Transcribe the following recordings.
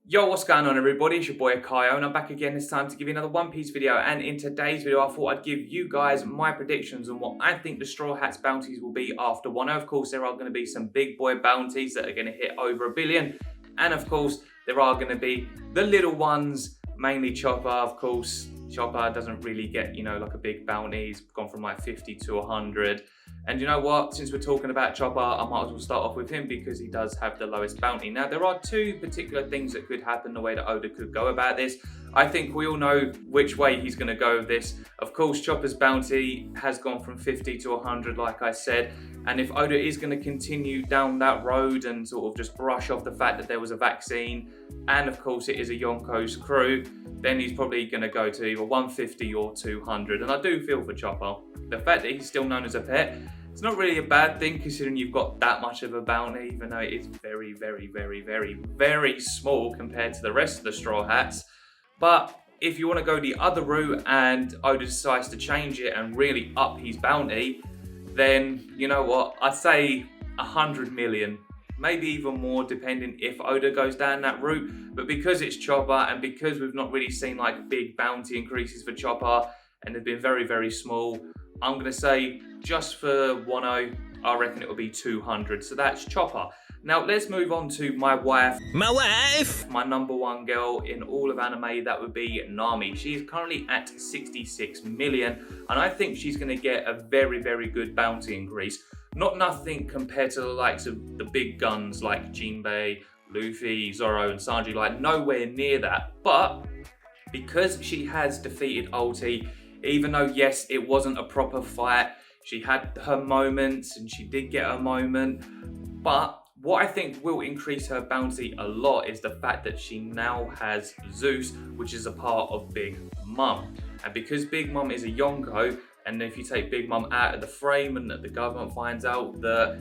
Yo, what's going on everybody? It's your boy KAIO and I'm back again this time to give you another One Piece video, and in today's video I thought I'd give you guys my predictions on what I think the Straw Hats bounties will be after Wano. Of course there are going to be some big boy bounties that are going to hit over 1 billion, and of course there are going to be the little ones, mainly Chopper. Of course Chopper doesn't really get, like a big bounty. He's gone from like 50 to 100. And you know what, since we're talking about Chopper, I might as well start off with him because he does have the lowest bounty. Now, there are two particular things that could happen the way that Oda could go about this. I think we all know which way he's going to go with this. Of course, Chopper's bounty has gone from 50 to 100, like I said. And if Oda is going to continue down that road and sort of just brush off the fact that there was a vaccine, and of course it is a Yonko's crew, then he's probably going to go to either 150 or 200. And I do feel for Chopper. The fact that he's still known as a pet, it's not really a bad thing considering you've got that much of a bounty, even though it is very, very, very, very, very small compared to the rest of the Straw Hats. But if you want to go the other route and Oda decides to change it and really up his bounty, then you know what, I'd say 100 million. Maybe even more depending if Oda goes down that route. But because it's Chopper and because we've not really seen like big bounty increases for Chopper and they've been very, very small, I'm going to say just for Wano, I reckon it will be 200. So that's Chopper. Now let's move on to my wife. My wife! My number one girl in all of anime, that would be Nami. She's currently at 66 million. And I think she's going to get a very, very good bounty increase. Not nothing compared to the likes of the big guns like Jinbei, Luffy, Zoro and Sanji. Like nowhere near that. But because she has defeated Ulti, even though, yes, it wasn't a proper fight, she had her moments and she did get a moment. But what I think will increase her bounty a lot is the fact that she now has Zeus, which is a part of Big Mom. And because Big Mom is a Yonko, and if you take Big Mom out of the frame and that the government finds out that,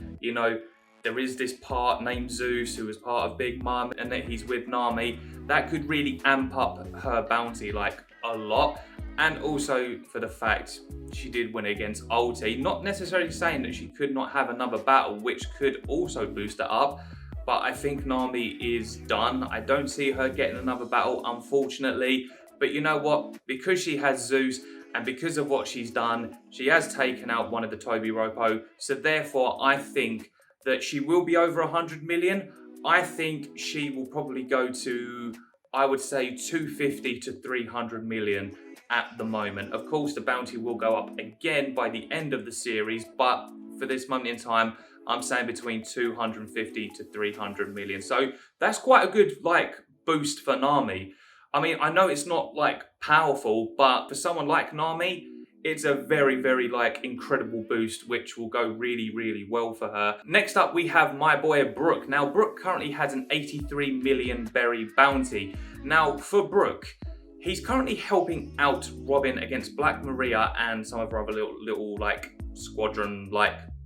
there is this part named Zeus who is part of Big Mom and that he's with Nami, that could really amp up her bounty like a lot. And also for the fact she did win against Ulti. Not necessarily saying that she could not have another battle, which could also boost it up. But I think Nami is done. I don't see her getting another battle, unfortunately. But you know what? Because she has Zeus and because of what she's done, she has taken out one of the Toby Ropo. So therefore, I think that she will be over 100 million. I think she will probably go to, I would say, 250 to 300 million. At the moment. Of course, the bounty will go up again by the end of the series, but for this moment in time, I'm saying between 250 to 300 million. So that's quite a good boost for Nami. I mean, I know it's not powerful, but for someone like Nami, it's a very, very incredible boost, which will go really, really well for her. Next up, we have my boy Brook. Now, Brook currently has an 83 million berry bounty. Now, for Brook, he's currently helping out Robin against Black Maria and some of her other little squadron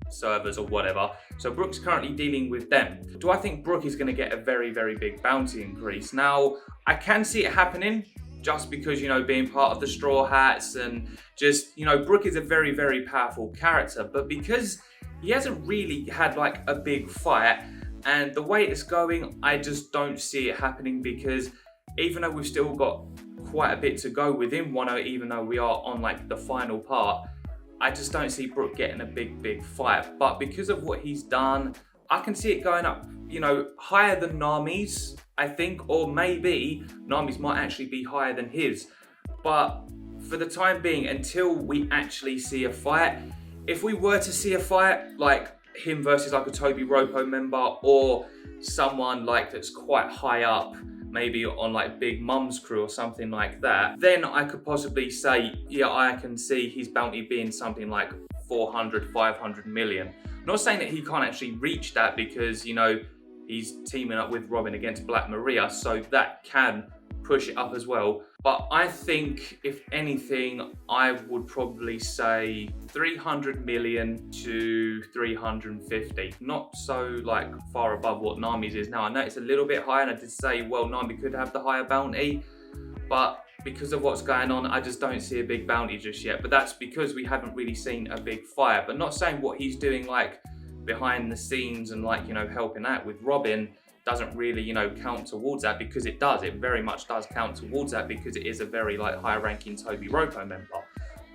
servers or whatever. So Brook's currently dealing with them. Do I think Brook is going to get a very, very big bounty increase? Now, I can see it happening just because, being part of the Straw Hats and just, Brook is a very, very powerful character. But because he hasn't really had a big fight and the way it's going, I just don't see it happening because even though we've still got quite a bit to go within Wano, even though we are on the final part, I just don't see Brook getting a big fight. But because of what he's done, I can see it going up, higher than Nami's, I think, or maybe Nami's might actually be higher than his. But for the time being, until we actually see a fight, if we were to see a fight like him versus a Toby Ropo member or someone that's quite high up, maybe on Big Mum's crew or something like that, then I could possibly say, yeah, I can see his bounty being something like 400, 500 million. Not saying that he can't actually reach that because, he's teaming up with Robin against Black Maria, so that can push it up as well. But I think, if anything, I would probably say 300 million to 350. Not so far above what Nami's is. Now, I know it's a little bit higher, and I did say, well, Nami could have the higher bounty, but because of what's going on, I just don't see a big bounty just yet. But that's because we haven't really seen a big fight. But not saying what he's doing behind the scenes and helping out with Robin doesn't really, you know, count towards that, because it does. It very much does count towards that, because it is a very like high-ranking Toby Ropo member.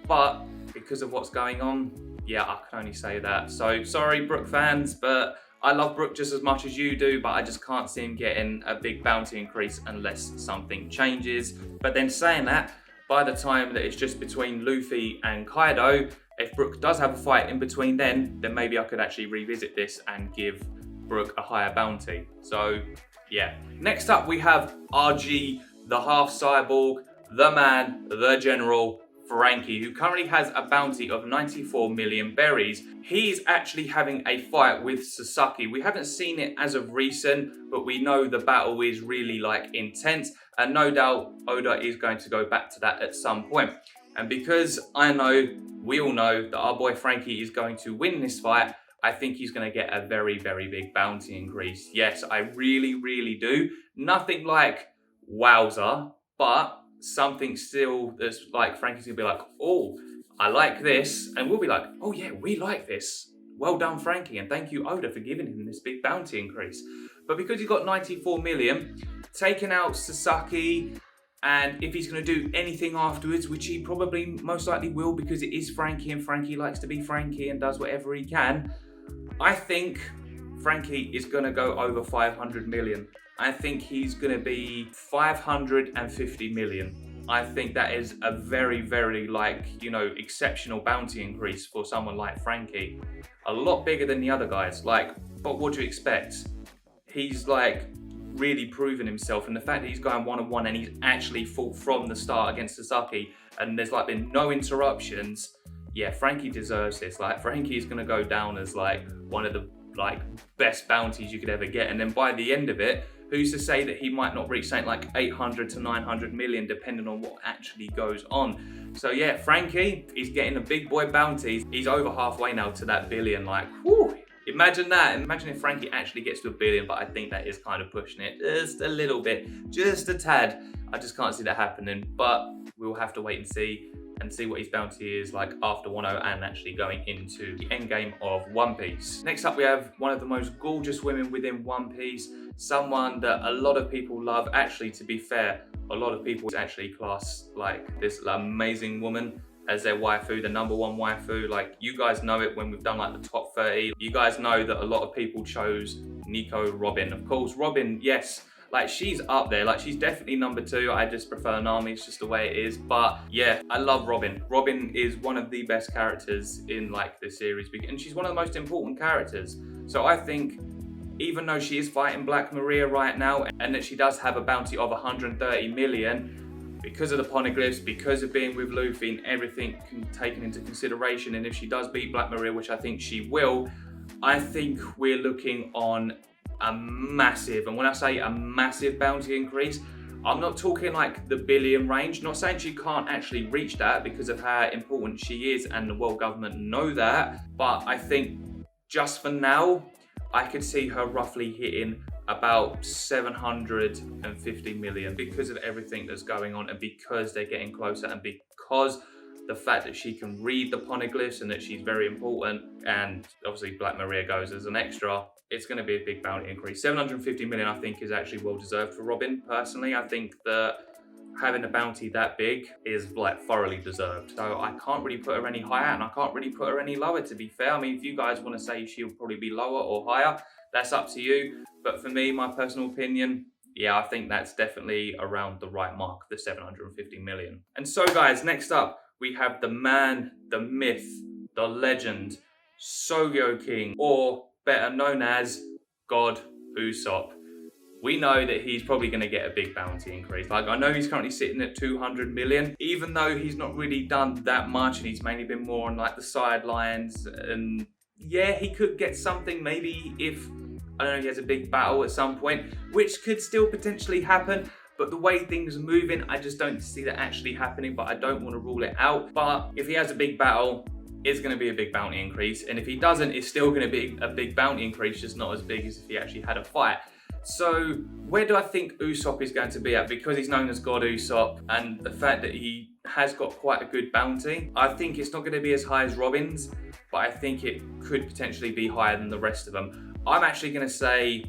But because of what's going on, yeah, I can only say that. So sorry, Brook fans, but I love Brook just as much as you do, but I just can't see him getting a big bounty increase unless something changes. But then saying that, by the time that it's just between Luffy and Kaido, if Brook does have a fight in between then maybe I could actually revisit this and give Brook a higher bounty. So yeah. Next up we have RG, the half cyborg, the man, the general, Franky, who currently has a bounty of 94 million berries. He's actually having a fight with Sasaki. We haven't seen it as of recent, but we know the battle is really like intense, and no doubt Oda is going to go back to that at some point. And because we all know that our boy Franky is going to win this fight, I think he's going to get a very, very big bounty increase. Yes, I really, really do. Nothing like wowza, but something still that's like Franky's gonna be like, oh, I like this, and we'll be like, oh yeah, we like this. Well done, Franky, and thank you, Oda, for giving him this big bounty increase. But because he's got 94 million, taking out Sasaki, and if he's going to do anything afterwards, which he probably most likely will, because it is Franky and Franky likes to be Franky and does whatever he can, I think Franky is going to go over 500 million. I think he's going to be 550 million. I think that is a very, very like, you know, exceptional bounty increase for someone like Franky. A lot bigger than the other guys. Like, but what do you expect? He's like really proven himself, and the fact that he's going 1-on-1 and he's actually fought from the start against Sasaki and there's like been no interruptions. Yeah, Franky deserves this. Like, Franky is going to go down as like one of the like best bounties you could ever get, and then by the end of it, who's to say that he might not reach something like 800 to 900 million, depending on what actually goes on. So yeah, Franky is getting a big boy bounty. He's over halfway now to that billion. Like, whew, imagine that. Imagine if Franky actually gets to a billion, but I think that is kind of pushing it just a little bit, just a tad. I just can't see that happening, but we'll have to wait and see what his bounty is like after Wano and actually going into the endgame of One Piece. Next up, we have one of the most gorgeous women within One Piece, someone that a lot of people love. Actually, to be fair, a lot of people actually class like this amazing woman as their waifu, the #1 waifu. Like, you guys know it when we've done like the top 30. You guys know that a lot of people chose Nico Robin. Of course, Robin, yes, like she's up there, like she's definitely #2. I just prefer Nami, it's just the way it is. But yeah, I love Robin. Robin is one of the best characters in like the series, and she's one of the most important characters. So I think, even though she is fighting Black Maria right now, and that she does have a bounty of 130 million, because of the poneglyphs, because of being with Luffy and everything taken into consideration, and if she does beat Black Maria, which I think she will, I think we're looking on a massive, and when I say a massive bounty increase, I'm not talking like the billion range. Not saying she can't actually reach that because of how important she is, and the world government know that, but I think just for now, I could see her roughly hitting about 750 million because of everything that's going on, and because they're getting closer, and because the fact that she can read the poneglyphs and that she's very important, and obviously Black Maria goes as an extra. It's going to be a big bounty increase. 750 million, I think, is actually well deserved for Robin. Personally, I think that having a bounty that big is like thoroughly deserved. So I can't really put her any higher, and I can't really put her any lower, to be fair. I mean, if you guys want to say she'll probably be lower or higher, that's up to you. But for me, my personal opinion, yeah, I think that's definitely around the right mark, the 750 million. And so guys, next up, we have the man, the myth, the legend, Sogyo King, or better known as God Usopp. We know that he's probably going to get a big bounty increase. Like, I know he's currently sitting at 200 million, even though he's not really done that much, and he's mainly been more on like the sidelines. And yeah, he could get something maybe if, I don't know, he has a big battle at some point, which could still potentially happen. But the way things are moving, I just don't see that actually happening, but I don't want to rule it out. But if he has a big battle, it's going to be a big bounty increase. And if he doesn't, it's still going to be a big bounty increase, just not as big as if he actually had a fight. So where do I think Usopp is going to be at? Because he's known as God Usopp, and the fact that he has got quite a good bounty, I think it's not going to be as high as Robin's, but I think it could potentially be higher than the rest of them. I'm actually going to say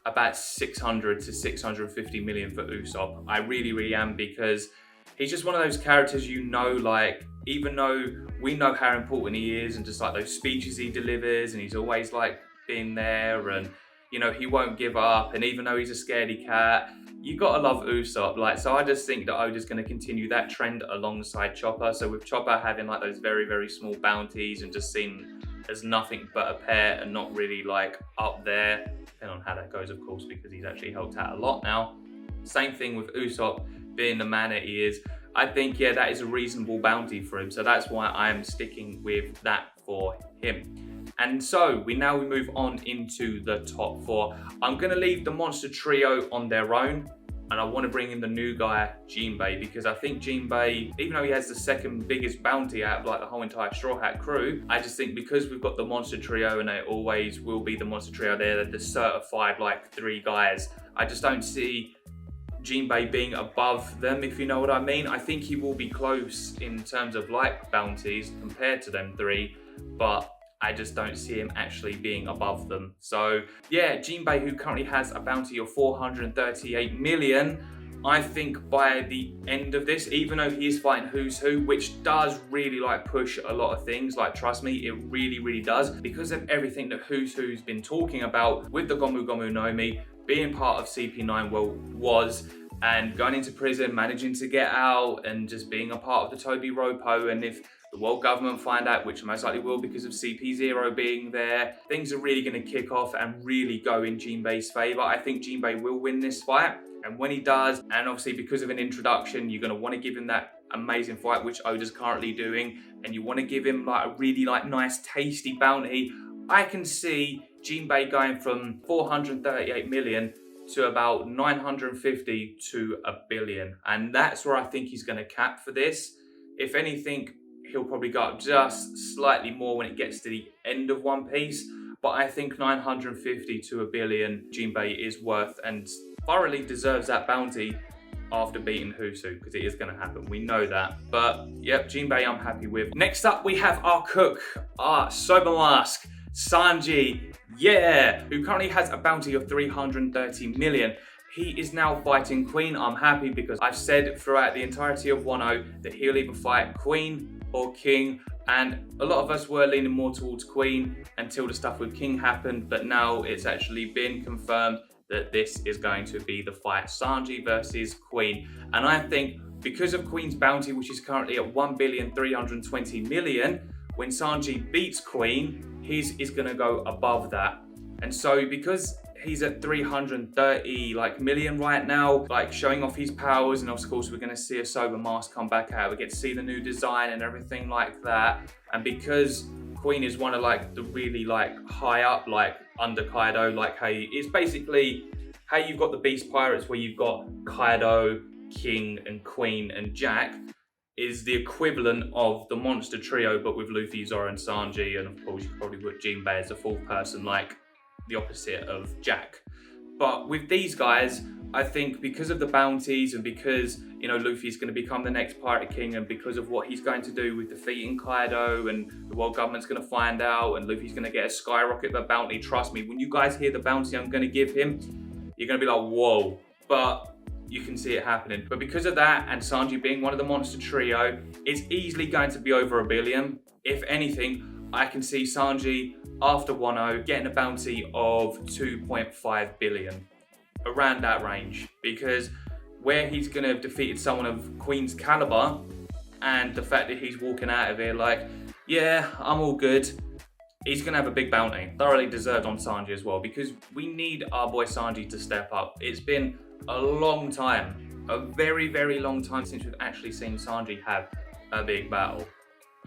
about 600 to 650 million for Usopp. I really am, because he's just one of those characters, you know, like, even though we know how important he is and just like those speeches he delivers, and he's always like been there, and you know, he won't give up, and even though he's a scaredy cat, you gotta love Usopp. Like, so I just think that Oda's gonna continue that trend alongside Chopper. So with Chopper having like those very small bounties and just seen as nothing but a pet and not really like up there, depending on how that goes, of course, because he's actually helped out a lot now. Same thing with Usopp being the man that he is. I think, yeah, that is a reasonable bounty for him. So that's why I'm sticking with that for him. And so we move on into the top 4. I'm going to leave the Monster Trio on their own, and I want to bring in the new guy, Jinbei, because I think Jinbei, even though he has the second biggest bounty out of like the whole entire Straw Hat crew, I just think because we've got the Monster Trio, and they always will be the Monster Trio, they're the certified like 3 guys. I just don't see Jinbei being above them, if you know what I mean. I think he will be close in terms of like bounties compared to them 3, but I just don't see him actually being above them. So yeah, Jinbei, who currently has a bounty of 438 million, I think by the end of this, even though he is fighting Who's Who, which does really like push a lot of things, like trust me, it really does, because of everything that Who's Who's been talking about with the Gomu Gomu Nomi, being part of CP9 and going into prison, managing to get out, and just being a part of the Toby Ropo. And if the world government find out, which most likely will because of CP0 being there, things are really going to kick off and really go in Jinbei's favour. I think Jinbei will win this fight, and when he does, and obviously because of an introduction, you're going to want to give him that amazing fight, which Oda's currently doing, and you want to give him like a really like nice tasty bounty. I can see Jinbei going from 438 million to about 950 to a billion, and that's where I think he's going to cap for this. If anything, he'll probably go up just slightly more when it gets to the end of One Piece, but I think 950 to a billion Jinbei is worth and thoroughly deserves that bounty after beating Husu, because it is going to happen. We know that. But yep, Jinbei I'm happy with. Next up, we have our cook, our Sober Mask, Sanji, yeah, who currently has a bounty of 330 million. He is now fighting Queen. I'm happy because I've said throughout the entirety of Wano that he'll either fight Queen or King, and a lot of us were leaning more towards Queen until the stuff with King happened, but now it's actually been confirmed that this is going to be the fight, Sanji versus Queen. And I think because of Queen's bounty, which is currently at 1,320 million, when Sanji beats Queen, his is going to go above that. And so because he's at 330 million right now, like showing off his powers, and of course we're going to see a Sober Mask come back out. We get to see the new design and everything like that. And because Queen is one of the really high up, under Kaido, it's basically how you've got the Beast Pirates, where you've got Kaido, King and Queen and Jack, is the equivalent of the Monster Trio, but with Luffy, Zoro and Sanji, and of course you probably put Jinbei as a fourth person, the opposite of Jack. But with these guys, I think because of the bounties and because, Luffy's going to become the next Pirate King, and because of what he's going to do with defeating Kaido, and the world government's going to find out, and Luffy's going to get a skyrocket of a bounty. Trust me, when you guys hear the bounty I'm going to give him, you're going to be like, whoa. But you can see it happening. But because of that, and Sanji being one of the Monster Trio, it's easily going to be over 1 billion. If anything, I can see Sanji, after Wano, getting a bounty of 2.5 billion. Around that range. Because where he's going to have defeated someone of Queen's caliber, and the fact that he's walking out of here yeah, I'm all good, he's going to have a big bounty. Thoroughly deserved on Sanji as well, because we need our boy Sanji to step up. It's been a long time, a very long time since we've actually seen Sanji have a big battle.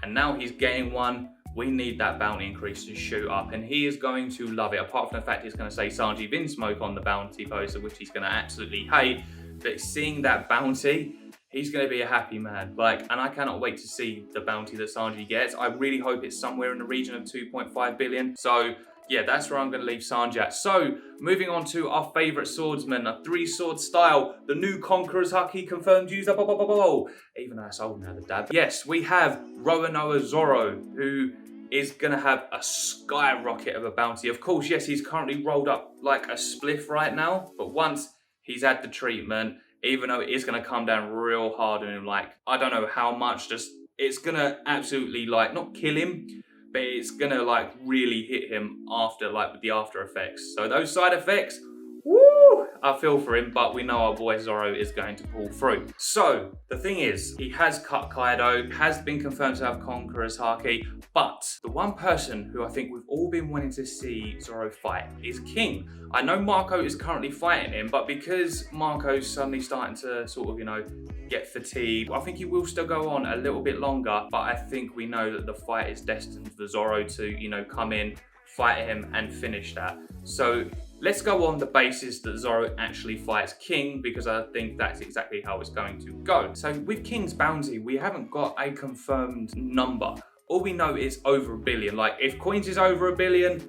And now he's getting one. We need that bounty increase to shoot up, and he is going to love it. Apart from the fact he's going to say Sanji Vinsmoke on the bounty poster, which he's going to absolutely hate, but seeing that bounty, he's going to be a happy man. And I cannot wait to see the bounty that Sanji gets. I really hope it's somewhere in the region of 2.5 billion. So yeah, that's where I'm going to leave Sanji at. So, moving on to our favourite swordsman, a 3-sword style, the new Conqueror's Haki confirmed user, even though that's old now, the dad. Yes, we have Roanoa Zoro, who is gonna have a skyrocket of a bounty. Of course, yes, he's currently rolled up like a spliff right now, but once he's had the treatment, even though it is gonna come down real hard on him, like, I don't know how much, just, it's gonna absolutely, like, not kill him, but it's gonna, like, really hit him after, like, with the after effects. So those side effects, woo, I feel for him, but we know our boy Zoro is going to pull through. So the thing is, he has cut Kaido, has been confirmed to have Conqueror's Haki, but the one person who I think we've all been wanting to see Zoro fight is King. I know Marco is currently fighting him, but because Marco's suddenly starting to sort of, you know, get fatigued, I think he will still go on a little bit longer, but I think we know that the fight is destined for Zoro to, you know, come in, fight him and finish that. So let's go on the basis that Zoro actually fights King, because I think that's exactly how it's going to go. So with King's bounty, we haven't got a confirmed number. All we know is over 1 billion. Like, if Queens is over 1 billion,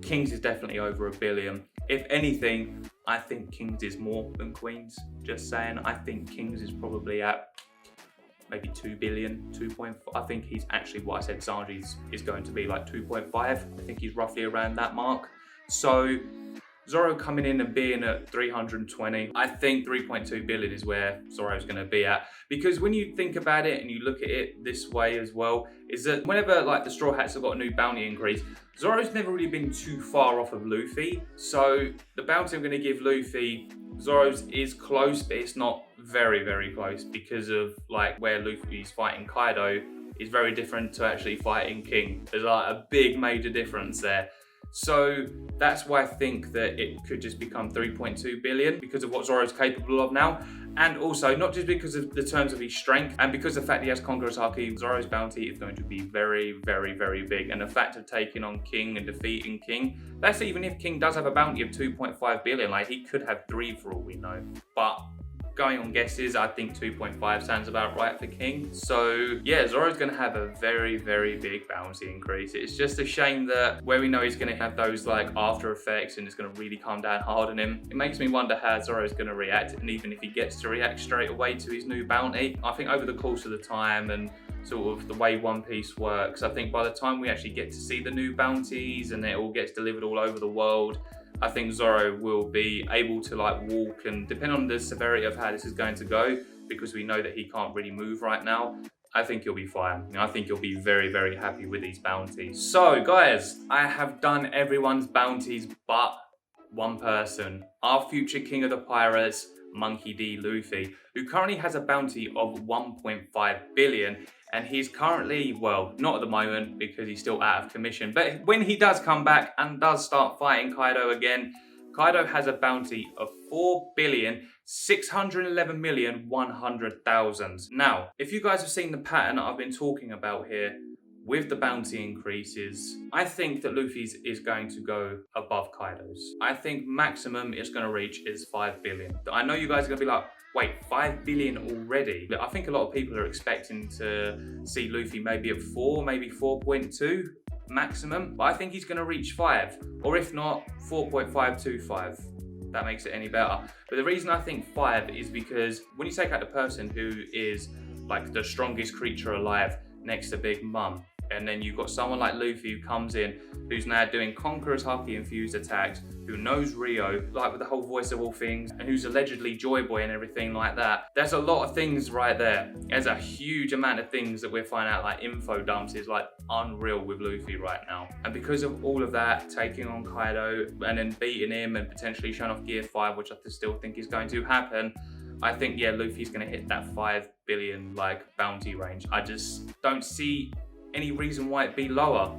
King's is definitely over 1 billion. If anything, I think King's is more than Queens. Just saying, I think King's is probably at maybe 2 billion, 2.5. I think he's actually, what I said, Sanji's is going to be like 2.5. I think he's roughly around that mark. So Zoro coming in and being at 320, I think 3.2 billion is where Zoro's going to be at. Because when you think about it and you look at it this way as well, is that whenever like the Straw Hats have got a new bounty increase, Zoro's never really been too far off of Luffy. So the bounty I'm going to give Luffy, Zoro's is close, but it's not very, very close, because of like where Luffy's fighting Kaido is very different to actually fighting King. There's like a big major difference there. So that's why I think that it could just become 3.2 billion because of what Zoro's capable of now. And also, not just because of the terms of his strength, and because of the fact that he has Conqueror's Haki, Zoro's bounty is going to be very, very, very big. And the fact of taking on King and defeating King, that's even if King does have a bounty of 2.5 billion, like he could have 3 for all we know. But going on guesses, I think 2.5 sounds about right for King. So yeah, Zoro's going to have a very, very big bounty increase. It's just a shame that where we know he's going to have those like after effects and it's going to really come down hard on him, it makes me wonder how Zoro's going to react. And even if he gets to react straight away to his new bounty, I think over the course of the time and sort of the way One Piece works, I think by the time we actually get to see the new bounties and it all gets delivered all over the world, I think Zoro will be able to like walk, and depending on the severity of how this is going to go, because we know that he can't really move right now, I think he'll be fine. I think he'll be very, very happy with these bounties. So guys, I have done everyone's bounties but one person, our future King of the Pirates, Monkey D. Luffy, who currently has a bounty of 1.5 billion. And he's currently, well, not at the moment because he's still out of commission. But when he does come back and does start fighting Kaido again, Kaido has a bounty of 4,611,100,000. Now, if you guys have seen the pattern I've been talking about here with the bounty increases, I think that Luffy's is going to go above Kaido's. I think maximum it's going to reach is 5 billion. I know you guys are going to be like, wait, 5 billion already? I think a lot of people are expecting to see Luffy maybe at 4, maybe 4.2 maximum, but I think he's going to reach 5, or if not, 4.525. That makes it any better. But the reason I think 5 is because when you take out the person who is like the strongest creature alive next to Big Mom, and then you've got someone like Luffy who comes in, who's now doing Conqueror's Haki infused attacks, who knows Rio, like with the whole voice of all things, and who's allegedly Joy Boy and everything like that. There's a lot of things right there. There's a huge amount of things that we're finding out, like info dumps is like unreal with Luffy right now. And because of all of that, taking on Kaido and then beating him and potentially showing off Gear 5, which I still think is going to happen, I think, yeah, Luffy's going to hit that 5 billion like bounty range. I just don't see any reason why it'd be lower.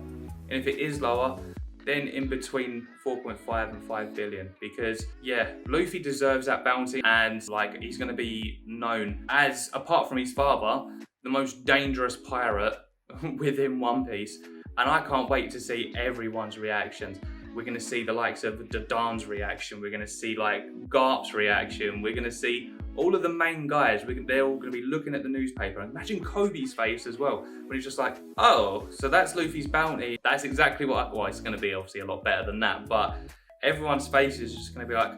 And if it is lower, then in between 4.5 and 5 billion, because yeah, Luffy deserves that bounty, and like he's going to be known as, apart from his father, the most dangerous pirate within One Piece. And I can't wait to see everyone's reactions. We're going to see the likes of Dadan's reaction. We're going to see like Garp's reaction. We're going to see all of the main guys. They're all going to be looking at the newspaper. And imagine Kobe's face as well, when he's just like, oh, so that's Luffy's bounty. That's exactly what well, it's going to be obviously a lot better than that. But everyone's face is just going to be like,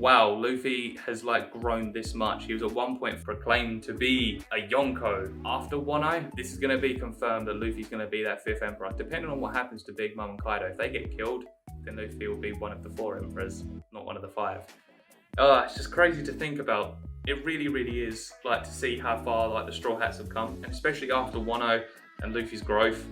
wow, Luffy has like grown this much. He was at one point proclaimed to be a Yonko. After Wano, this is going to be confirmed that Luffy's going to be that 5th emperor. Depending on what happens to Big Mom and Kaido, if they get killed, then Luffy will be one of the 4 emperors, not one of the 5. It's just crazy to think about. It really, really is, like, to see how far like the Straw Hats have come, and especially after Wano and Luffy's growth.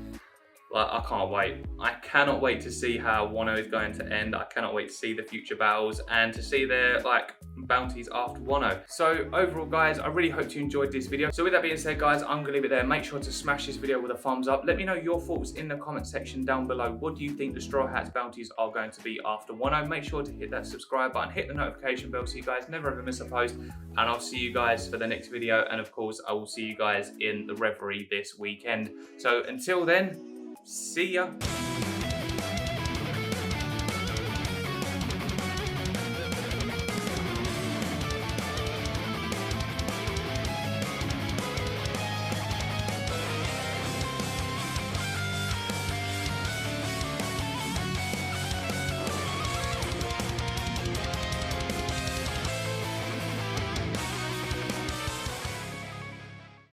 Like, I can't wait. I cannot wait to see how Wano is going to end. I cannot wait to see the future battles and to see their like bounties after Wano. So overall, guys, I really hope you enjoyed this video. So with that being said, guys, I'm gonna leave it there. Make sure to smash this video with a thumbs up. Let me know your thoughts in the comment section down below. What do you think the Straw Hats bounties are going to be after Wano? Make sure to hit that subscribe button, hit the notification bell so you guys never ever miss a post. And I'll see you guys for the next video. And of course, I will see you guys in the Reverie this weekend. So until then, see ya.